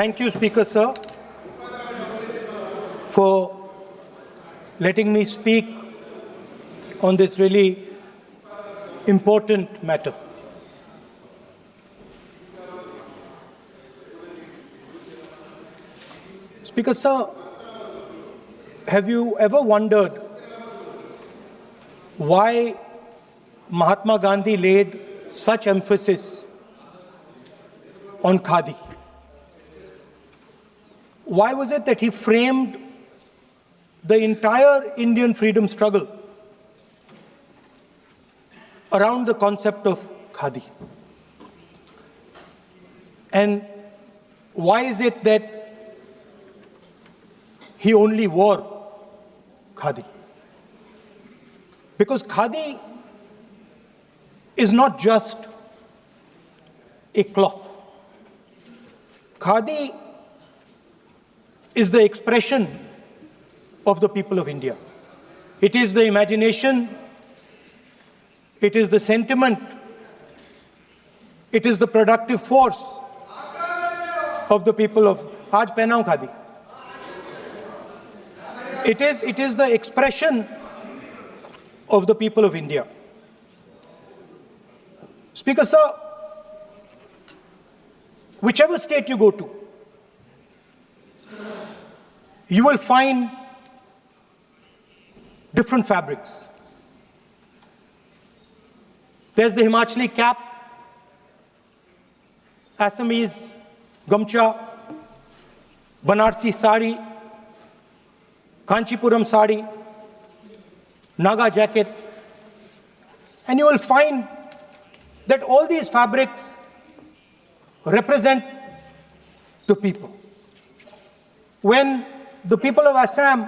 Thank you, Speaker Sir, for letting me speak on this really important matter. Speaker Sir, have you ever wondered why Mahatma Gandhi laid such emphasis on Khadi? Why was it that he framed the entire Indian freedom struggle around the concept of Khadi? And why is it that he only wore Khadi? Because Khadi is not just a cloth. Khadi is the expression of the people of India. It is the imagination, it is the sentiment, it is the productive force of the people of Aaj pehnaun Khadi. It is the expression of the people of India. Speaker Sir, whichever state you go to, you will find different fabrics. There's the Himachali cap, Assamese gamcha, Banarsi sari, Kanchipuram sari, Naga jacket, and you will find that all these fabrics represent the people. When the people of Assam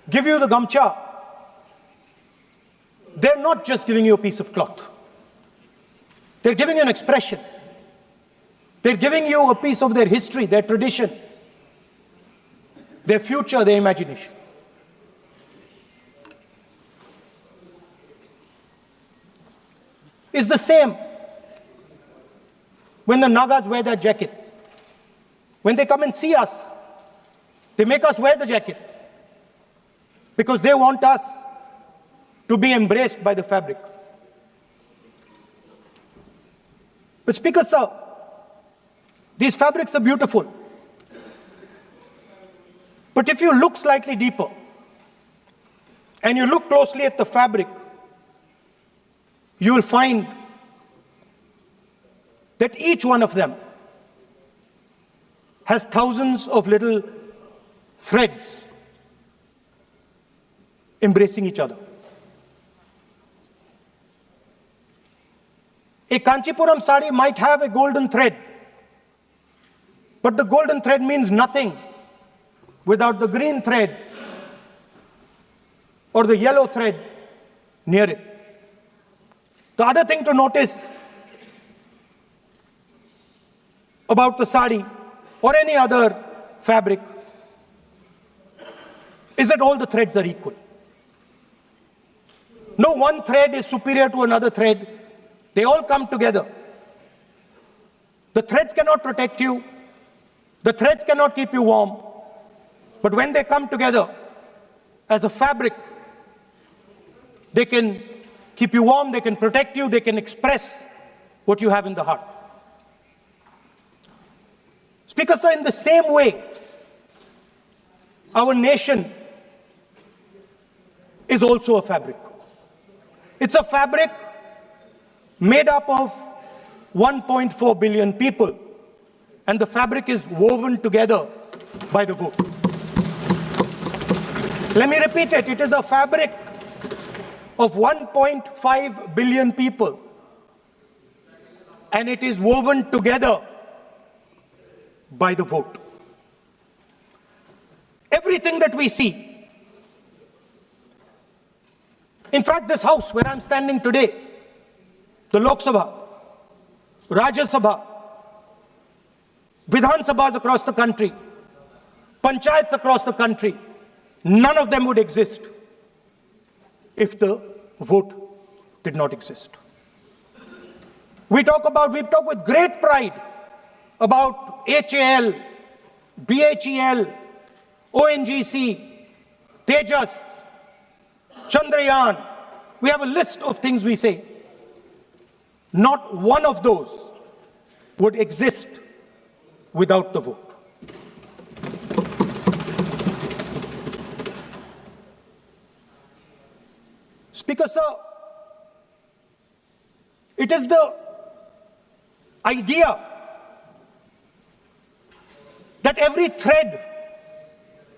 give you the gamcha, they're not just giving you a piece of cloth. They're giving you an expression. They're giving you a piece of their history, their tradition, their future, their imagination. It's the same when the Nagas wear that jacket. When they come and see us, they make us wear the jacket because they want us to be embraced by the fabric. But Speaker Sir, these fabrics are beautiful. But if you look slightly deeper and you look closely at the fabric, you will find that each one of them has thousands of little threads embracing each other. A Kanchipuram sari might have a golden thread, but the golden thread means nothing without the green thread or the yellow thread near it. The other thing to notice about the sari or any other fabric is that all the threads are equal. No one thread is superior to another thread. They all come together. The threads cannot protect you. The threads cannot keep you warm. But when they come together as a fabric, they can keep you warm, they can protect you, they can express what you have in the heart. Speaker Sir, in the same way, our nation is also a fabric. It's a fabric made up of 1.4 billion people, and the fabric is woven together by the vote. Let me repeat it. It is a fabric of 1.5 billion people, and it is woven together by the vote. Everything that we see, in fact, this house where I'm standing today, the Lok Sabha, Rajya Sabha, Vidhan Sabhas across the country, Panchayats across the country, none of them would exist if the vote did not exist. We talk with great pride about HAL, BHEL, ONGC, Tejas, Chandrayaan. We have a list of things we say. Not one of those would exist without the vote. Speaker, sir, it is the idea that every thread,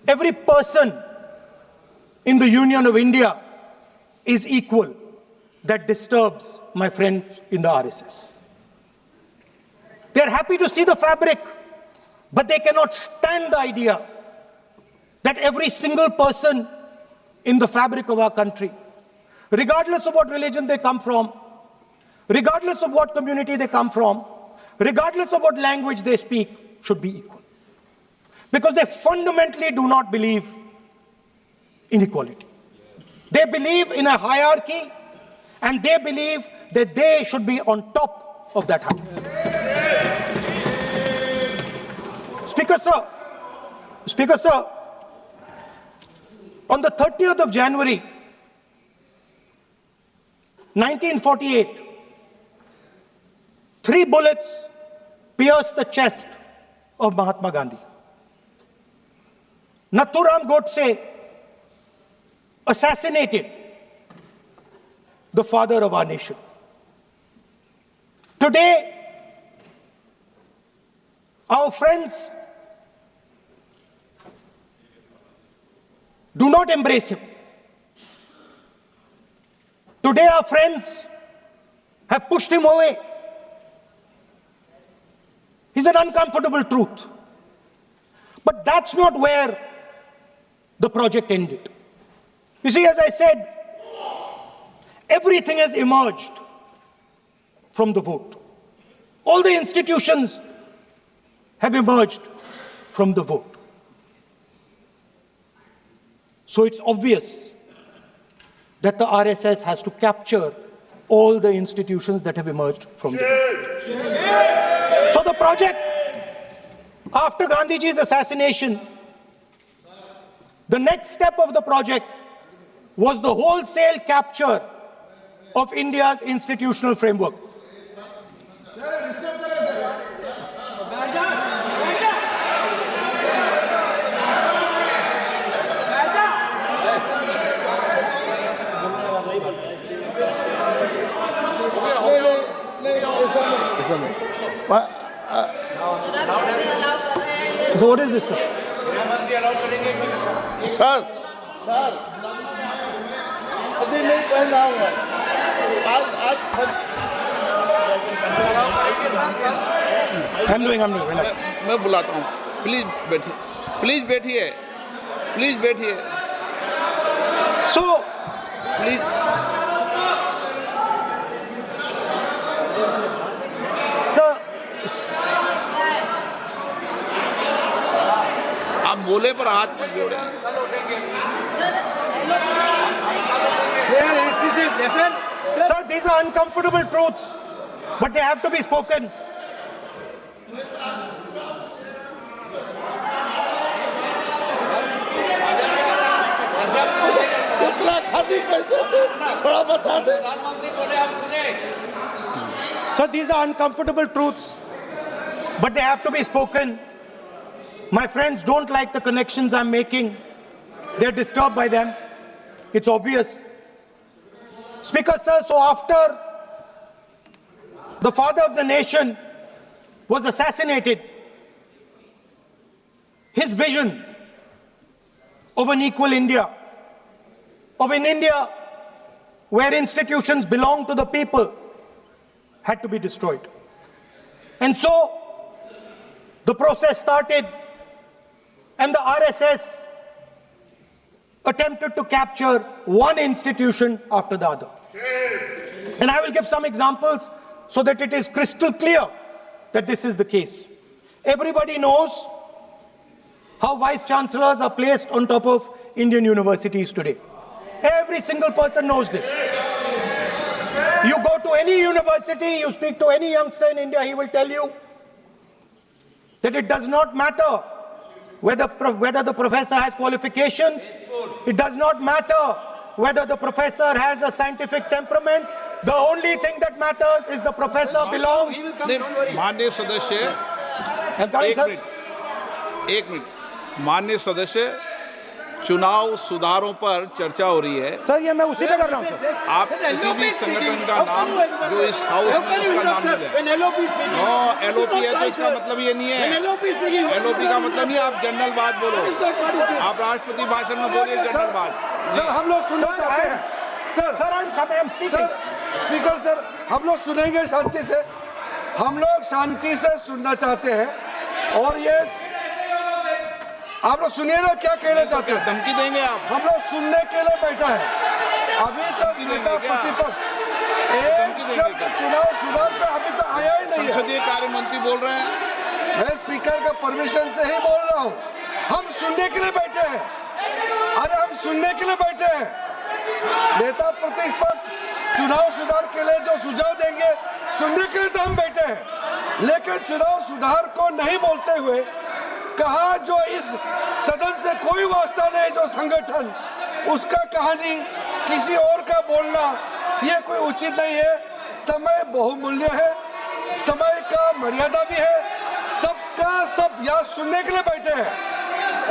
every person in the Union of India is equal that disturbs my friends in the RSS. They are happy to see the fabric, but they cannot stand the idea that every single person in the fabric of our country, regardless of what religion they come from, regardless of what community they come from, regardless of what language they speak, should be equal. Because they fundamentally do not believe in equality. They believe in a hierarchy, and they believe that they should be on top of that hierarchy. Speaker, sir, on the 30th of January, 1948, 3 bullets pierced the chest of Mahatma Gandhi. Nathuram Godse assassinated the father of our nation. Today, our friends do not embrace him. Today, our friends have pushed him away. He's an uncomfortable truth. But that's not where the project ended. You see, as I said, everything has emerged from the vote. All the institutions have emerged from the vote. So it's obvious that the RSS has to capture all the institutions that have emerged from the vote. So the project, after Gandhiji's assassination, the next step of the project was the wholesale capture of India's institutional framework. So what is this, sir? Sir, अभी नहीं पहना हुआ I'm doing, relax. मैं बुलाता हूँ, please बैठिए So, please sir, आप बोले पर हाथ मत जोड़े। Sir, these are uncomfortable truths, but they have to be spoken. कितना खादी पहनते थे थोड़ा बता दे। So these are uncomfortable truths, but they have to be spoken. My friends don't like the connections I'm making. They're disturbed by them. It's obvious. Speaker, sir, so after the father of the nation was assassinated, his vision of an equal India, of an India where institutions belong to the people, had to be destroyed. And so the process started, and the RSS attempted to capture one institution after the other. And I will give some examples so that it is crystal clear that this is the case. Everybody knows how vice chancellors are placed on top of Indian universities today. Every single person knows this. You go to any university, you speak to any youngster in India, he will tell you that it does not matter whether the professor has qualifications, it does not matter whether the professor has a scientific temperament. The only thing that matters is the professor belongs. माननीय सदस्य, एक minute, माननीय सदस्य, चुनाव सुधारों पर चर्चा हो रही है। सर ये मैं उसी पे कर रहा हूँ सर। आप किसी भी संगठन का नाम जो इस हाउस में उसका नाम ले लें। एलओपी है तो इसका मतलब ये नहीं है। एलओपी का मतलब नहीं, आप जनरल बात बोलो। आप राष्ट्रपति भाषण में बोलिए जनरल बात। सर हम लोग सुनना चाहते हैं। सर स्पीकर सर, हम लोग सुनेंगे शांति से। हम लोग शांति से सुनना चाहते हैं और ये आप लोग सुनिए ना क्या कहना चाहते हैं। धमकी देंगे आप? हम लोग सुनने के लिए बैठा है। अभी तक नेता प्रतिपक्ष एक शब्द चुनाव सुधार पे अभी तक आया ही नहीं है। संसदीय कार्य मंत्री बोल रहे हैं। मैं स्पीकर का परमिशन से ही बोल रहा हूँ। हम सुनने के लिए बैठे हैं। अरे हम सुनने के लिए बैठे हैं। नेता प्रतिपक्ष चुनाव सुधार के लिए जो सुझाव देंगे सुनने के लिए तो हम बैठे हैं, लेकिन चुनाव सुधार को नहीं बोलते हुए कहा जो इस सदन से कोई वास्ता नहीं, जो संगठन उसका कहानी किसी और का बोलना ये कोई उचित नहीं है। समय बहुमूल्य है, समय का मर्यादा भी है। सबका सब यहाँ सुनने के लिए बैठे हैं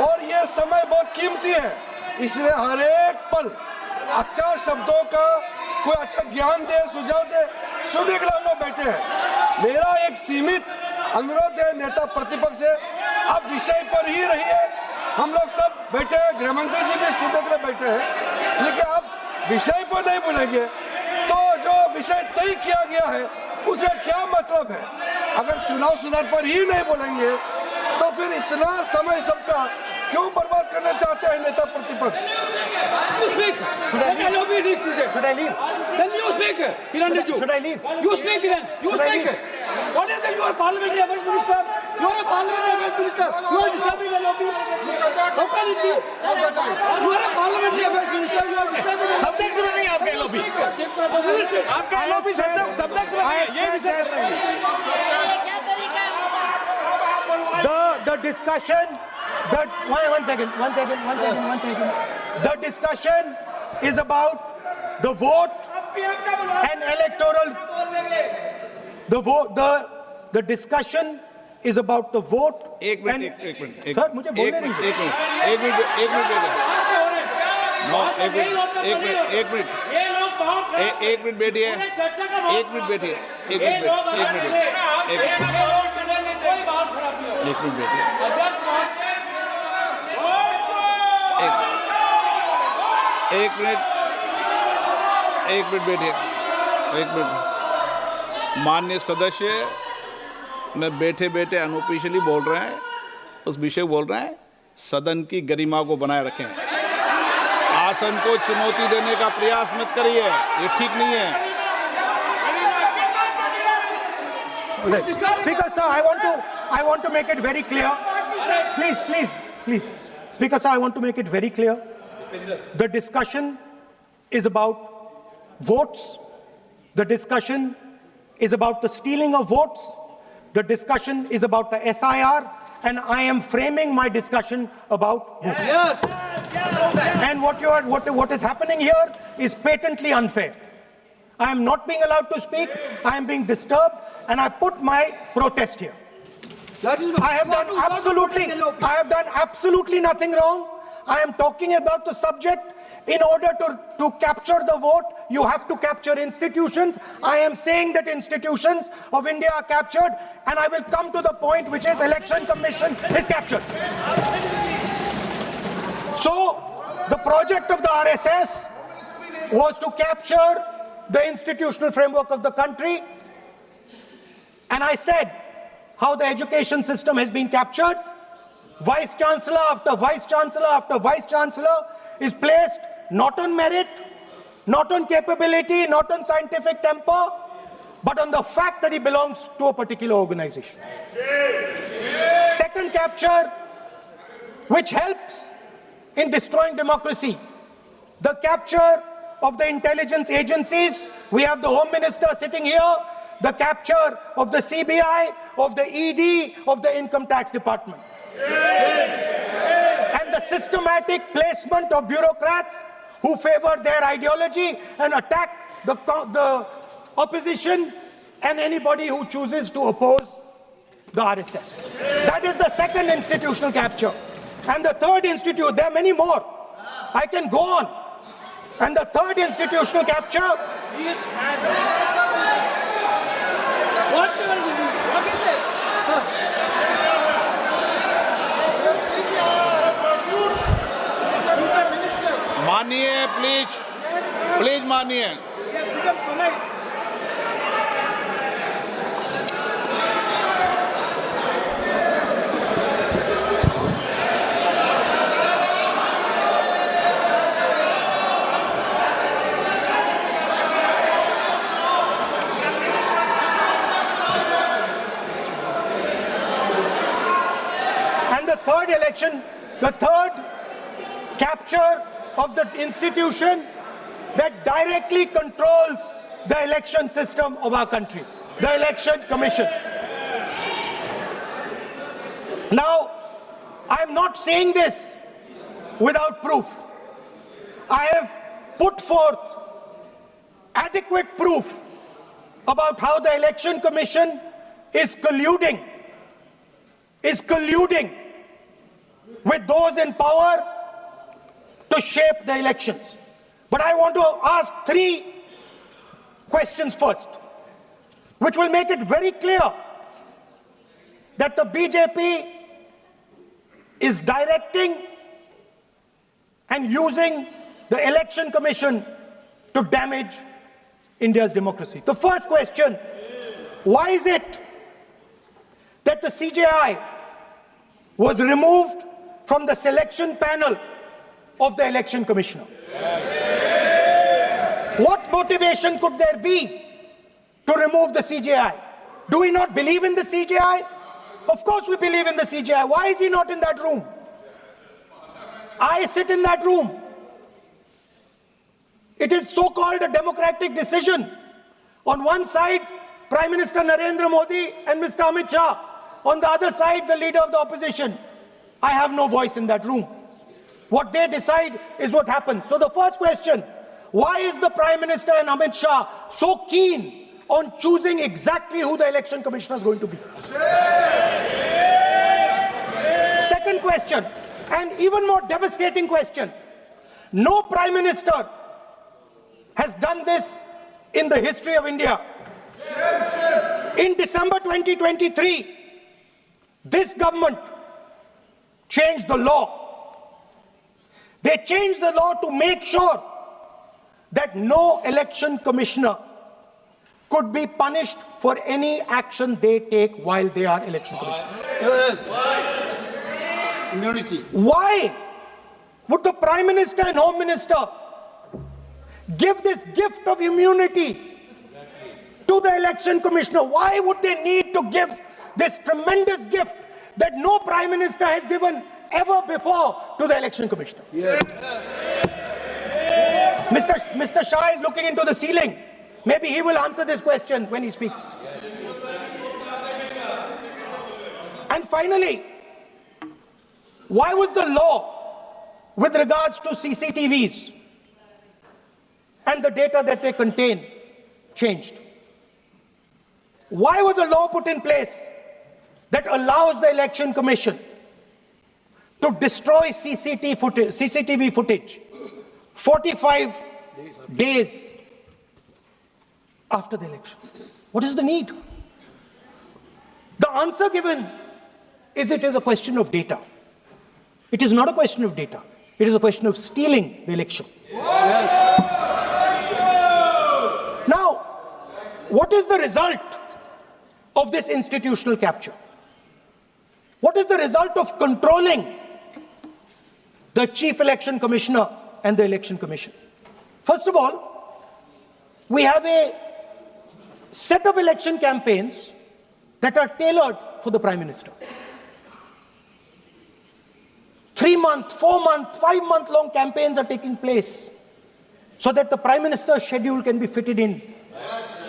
और ये समय बहुत कीमती है, इसलिए हर एक पल अच्छा शब्दों का कोई अच्छा ज्ञान दे, सुझाव दे, सुनने के लिए हम लोग बैठे हैं। मेरा एक सीमित अनुरोध है नेता प्रतिपक्ष से, आप विषय पर ही रहिए। हम लोग सब बैठे हैं, गृह मंत्री जी भी सुनने के लिए बैठे हैं, लेकिन आप विषय पर नहीं बोलेंगे तो जो विषय तय किया गया है उसका क्या मतलब है। अगर चुनाव सुधार पर ही नहीं बोलेंगे तो फिर इतना समय सबका क्यों बर्बाद करना चाहते हैं नेता प्रतिपक्ष। Should I leave? Then you speak. Should I leave? You speak then. You speak. What is it? You are parliamentary affairs minister. You are a parliamentary affairs minister. You are disturbing the lobby. How can it be? You are a parliamentary affairs minister. You are disturbing the Subject में नहीं आपके lobby. आपका lobby subject में नहीं है. ये विषय कर रहे हैं. The discussion. One second. The discussion is about the vote and electoral. The discussion is about the vote. एक मिनट सर मुझे बोलने नहीं। एक मिनट बैठिए। माननीय सदस्य मैं बैठे बैठे अनऑफिशियली बोल रहे हैं, उस विषय बोल रहे हैं। सदन की गरिमा को बनाए रखें, आसन को चुनौती देने का प्रयास मत करिए, ये ठीक नहीं है। Speaker sir, I want to make it very clear. Please. Speaker sir, I want to make it very clear. The discussion is about votes. The discussion is about the stealing of votes. The discussion is about the SIR, and I am framing my discussion about votes. Yes. And what is happening here is patently unfair. I am not being allowed to speak. I am being disturbed, and I put my protest here. I have done absolutely nothing wrong. I am talking about the subject. In order to capture the vote, you have to capture institutions. I am saying that institutions of India are captured, and I will come to the point, which is Election Commission is captured. So, the project of the RSS was to capture the institutional framework of the country, and I said how the education system has been captured. Vice Chancellor after Vice Chancellor after Vice Chancellor is placed not on merit, not on capability, not on scientific temper, but on the fact that he belongs to a particular organization. Second capture, which helps in destroying democracy, the capture of the intelligence agencies. We have the Home Minister sitting here. the capture of the CBI, of the ED, of the Income Tax Department. And the systematic placement of bureaucrats who favor their ideology and attack the opposition and anybody who chooses to oppose the RSS. That is the second institutional capture. And the third there are many more. I can go on. And the third institutional capture. Yes. What is this? Mr. Minister. मानिए please मानिए. Yes, become sonite. The third capture of the institution that directly controls the election system of our country, the Election Commission. Now, I'm not saying this without proof. I have put forth adequate proof about how the Election Commission is colluding with those in power to shape the elections. But I want to ask three questions first, which will make it very clear that the BJP is directing and using the Election Commission to damage India's democracy. The first question, why is it that the CJI was removed from the selection panel of the Election Commissioner? What motivation could there be to remove the CJI? Do we not believe in the CJI? Of course we believe in the CJI. Why is he not in that room? I sit in that room. It is so-called a democratic decision. On one side, Prime Minister Narendra Modi and Mr. Amit Shah. On the other side, the leader of the opposition. I have no voice in that room. What they decide is what happens. So the first question, why is the Prime Minister and Amit Shah so keen on choosing exactly who the Election Commissioner is going to be? Second question, and even more devastating question, no Prime Minister has done this in the history of India. In December 2023, this government changed the law. They changed the law to make sure that no election commissioner could be punished for any action they take while they are election commissioner. Yes. Immunity. Why would the Prime Minister and Home Minister give this gift of immunity to the election commissioner? Why would they need to give this tremendous gift that no Prime Minister has given ever before to the election commissioner? Yes. Mr. Shah is looking into the ceiling. Maybe he will answer this question when he speaks. And finally, why was the law with regards to CCTVs and the data that they contain changed? Why was a law put in place that allows the Election Commission to destroy CCTV footage 45 days after the election? What is the need? The answer given is it is a question of data. It is not a question of data. It is a question of stealing the election. Yes. Now, what is the result of this institutional capture? What is the result of controlling the Chief Election Commissioner and the Election Commission? First of all, we have a set of election campaigns that are tailored for the Prime Minister. 3-month, 4-month, 5-month long campaigns are taking place so that the Prime Minister's schedule can be fitted in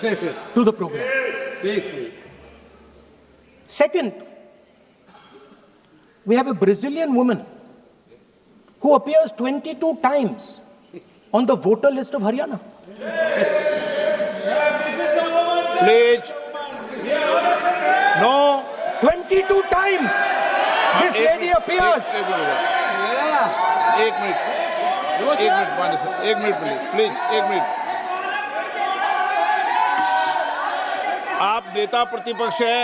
to the program. Second, we have a Brazilian woman who appears 22 times on the voter list of Haryana. Please. No. 22 times this lady appears. एक minute please एक minute. आप नेता प्रतिपक्ष है,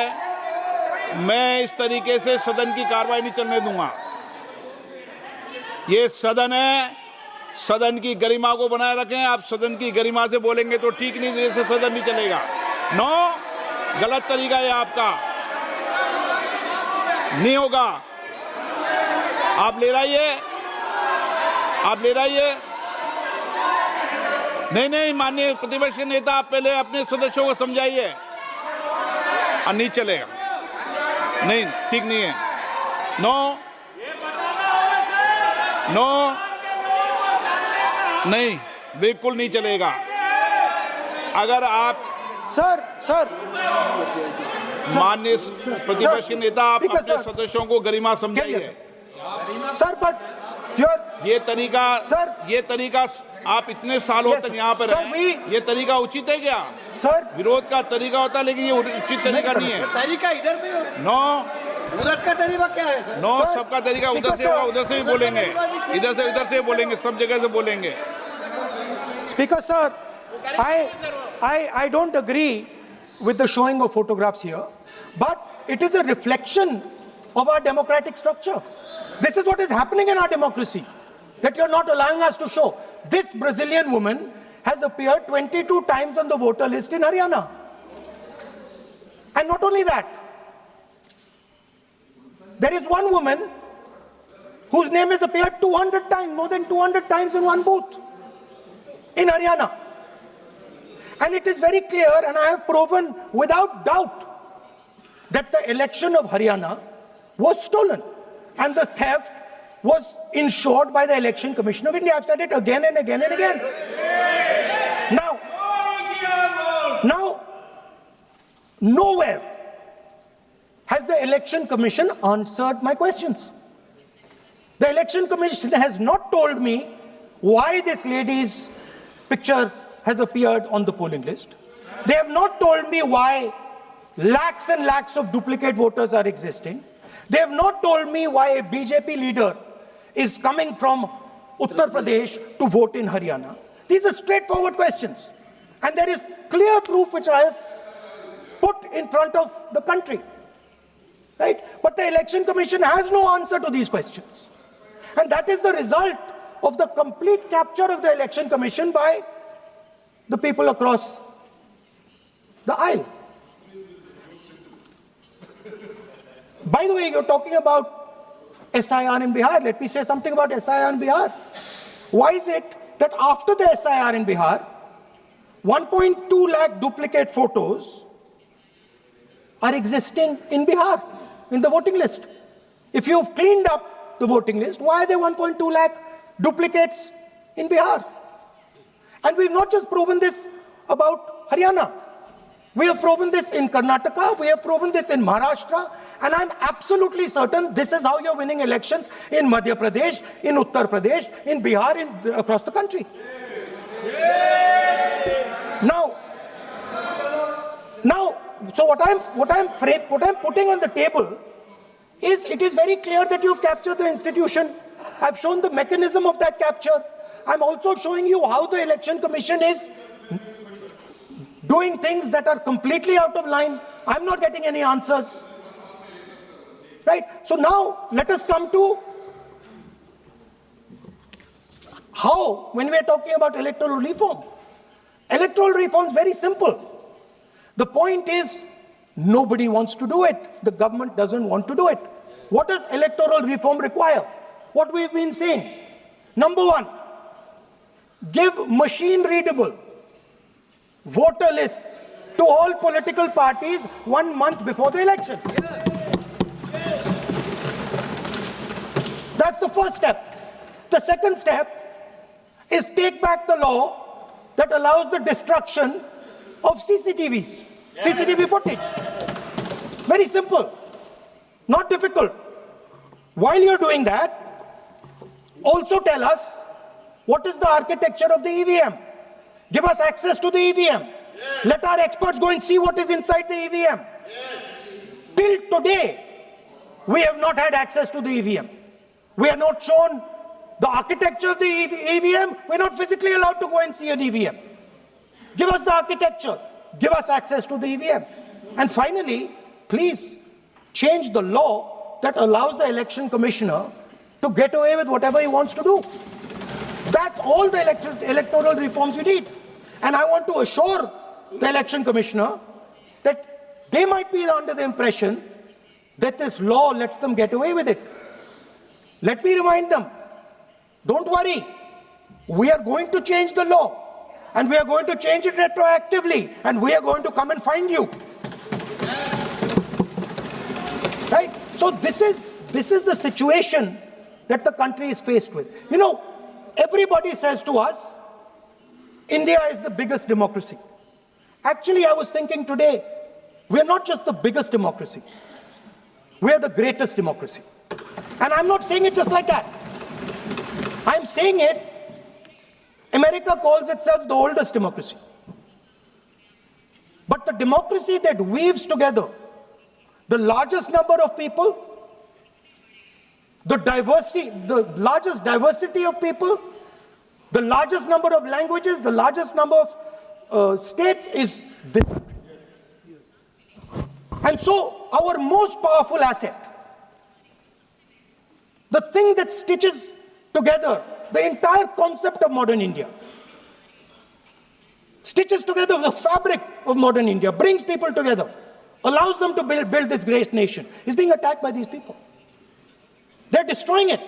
मैं इस तरीके से सदन की कार्रवाई नहीं चलने दूंगा। ये सदन है, सदन की गरिमा को बनाए रखें। आप सदन की गरिमा से बोलेंगे तो ठीक, नहीं जैसे सदन नहीं चलेगा। नो, गलत तरीका है आपका, नहीं होगा। आप ले रहिए, आप ले रहिए। नहीं, माननीय प्रतिपक्ष के नेता, आप पहले अपने सदस्यों को समझाइए। नहीं चलेगा, नहीं, ठीक नहीं है। नो, नहीं, बिल्कुल नहीं चलेगा। अगर आप सर माननीय प्रतिपक्ष के नेता, आप अपने सदस्यों को गरिमा समझाइए। सर, बट ये तरीका आप इतने सालों तक यहाँ पर हैं, ये तरीका उचित है क्या? सर, विरोध का तरीका होता है, लेकिन ये उचित तरीका नहीं है। तरीका इधर भी हो। नो, उधर का तरीका क्या है सर? नो, सबका तरीका उधर से होगा, उधर से भी बोलेंगे, इधर से बोलेंगे, सब जगह से बोलेंगे। Speaker sir, I don't agree with the showing of photographs here, but it is a reflection of our democratic structure. This is what is happening in our democracy, that you're not allowing us to show. This Brazilian woman has appeared 22 times on the voter list in Haryana. And not only that, there is one woman whose name has appeared 200 times, more than 200 times in one booth in Haryana. And it is very clear, and I have proven without doubt, that the election of Haryana was stolen and the theft was ensured by the Election Commission of India. I've said it again and again and again. Now, nowhere has the Election Commission answered my questions. The Election Commission has not told me why this lady's picture has appeared on the polling list. They have not told me why lakhs and lakhs of duplicate voters are existing. They have not told me why a BJP leader is coming from Uttar Pradesh to vote in Haryana. These are straightforward questions. And there is clear proof which I have put in front of the country. Right? But the Election Commission has no answer to these questions. And that is the result of the complete capture of the Election Commission by the people across the aisle. By the way, you're talking about SIR in Bihar. Let me say something about SIR in Bihar. Why is it that after the SIR in Bihar, 1.2 lakh duplicate photos are existing in Bihar, in the voting list? If you've cleaned up the voting list, why are there 1.2 lakh duplicates in Bihar? And we've not just proven this about Haryana. We have proven this in Karnataka, we have proven this in Maharashtra, and I'm absolutely certain this is how you're winning elections in Madhya Pradesh, in Uttar Pradesh, in Bihar, across the country. Now, so what I'm putting on the table is, it is very clear that you've captured the institution. I've shown the mechanism of that capture. I'm also showing you how the Election Commission is doing things that are completely out of line. I'm not getting any answers. Right? So now, let us come to how, when we're talking about electoral reform. Electoral reform is very simple. The point is, nobody wants to do it. The government doesn't want to do it. What does electoral reform require? What we've been saying. Number one, give machine-readable voter lists to all political parties 1 month before the election. That's the first step. The second step is take back the law that allows the destruction of CCTVs. CCTV footage. Very simple, not difficult. While you're doing that, also tell us what is the architecture of the EVM. Give us access to the EVM. Let our experts go and see what is inside the EVM. Till today, we have not had access to the EVM. We are not shown the architecture of the EVM. We're not physically allowed to go and see an EVM. Give us the architecture. Give us access to the EVM. And finally, please change the law that allows the election commissioner to get away with whatever he wants to do. That's all the electoral reforms you need. And I want to assure the election commissioner that they might be under the impression that this law lets them get away with it. Let me remind them, don't worry, we are going to change the law, and we are going to change it retroactively, and we are going to come and find you. Right? So this is the situation that the country is faced with. You know, everybody says to us, India is the biggest democracy. Actually, I was thinking today, we're not just the biggest democracy, we're the greatest democracy. And I'm not saying it just like that. I'm saying it, America calls itself the oldest democracy. But the democracy that weaves together the largest number of people, the largest diversity of people, the largest number of languages, the largest number of states is this country. And so our most powerful asset, the thing that stitches together the entire concept of modern India, stitches together the fabric of modern India, brings people together, allows them to build this great nation, is being attacked by these people. They're destroying it.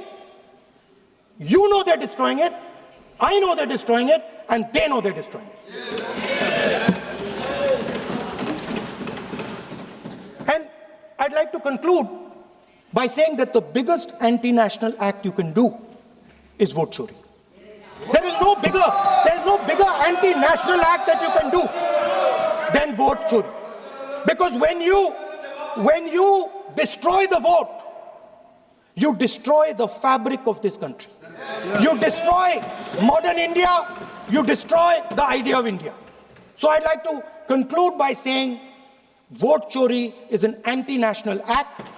You know they're destroying it. I know they're destroying it, and they know they're destroying it. And I'd like to conclude by saying that the biggest anti-national act you can do is vote chori. There is no bigger anti-national act that you can do than vote chori. Because when you destroy the vote, you destroy the fabric of this country. You destroy modern India, you destroy the idea of India. So I'd like to conclude by saying vote chori is an anti-national act,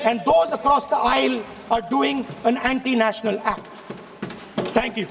and those across the aisle are doing an anti-national act. Thank you.